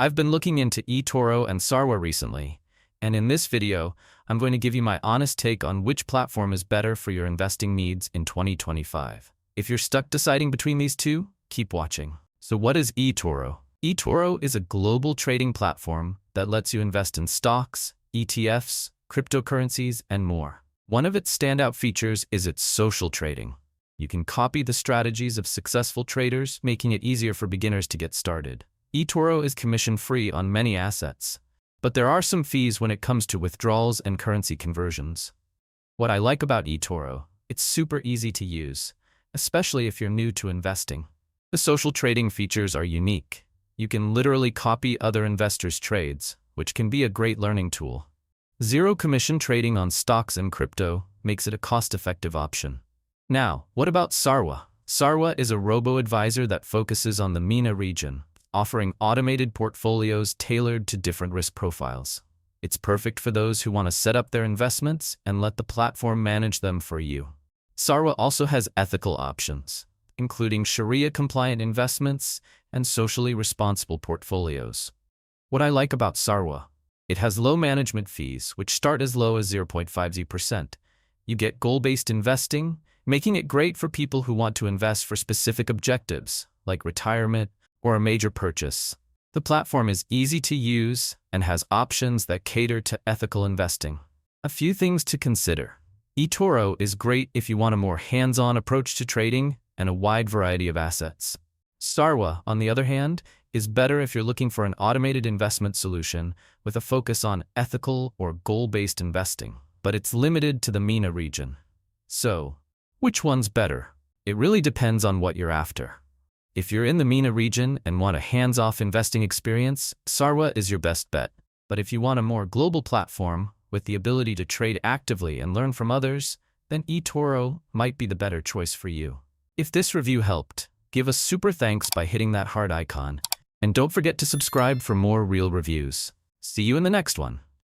I've been looking into eToro and Sarwa recently, and in this video, I'm going to give you my honest take on which platform is better for your investing needs in 2025. If you're stuck deciding between these two, keep watching. So what is eToro? eToro is a global trading platform that lets you invest in stocks, ETFs, cryptocurrencies, and more. One of its standout features is its social trading. You can copy the strategies of successful traders, making it easier for beginners to get started. eToro is commission-free on many assets, but there are some fees when it comes to withdrawals and currency conversions. What I like about eToro, it's super easy to use, especially if you're new to investing. The social trading features are unique. You can literally copy other investors' trades, which can be a great learning tool. Zero commission trading on stocks and crypto makes it a cost-effective option. Now, what about Sarwa? Sarwa is a robo-advisor that focuses on the MENA region, offering automated portfolios tailored to different risk profiles. It's perfect for those who want to set up their investments and let the platform manage them for you. Sarwa also has ethical options, including Sharia-compliant investments and socially responsible portfolios. What I like about Sarwa, it has low management fees, which start as low as 0.50%. You get goal-based investing, making it great for people who want to invest for specific objectives, like retirement or a major purchase. The platform is easy to use and has options that cater to ethical investing. A few things to consider. eToro is great if you want a more hands-on approach to trading and a wide variety of assets. Sarwa, on the other hand, is better if you're looking for an automated investment solution with a focus on ethical or goal-based investing, but it's limited to the MENA region. So, which one's better? It really depends on what you're after. If you're in the MENA region and want a hands-off investing experience, Sarwa is your best bet. But if you want a more global platform with the ability to trade actively and learn from others, then eToro might be the better choice for you. If this review helped, give us super thanks by hitting that heart icon, and don't forget to subscribe for more real reviews. See you in the next one.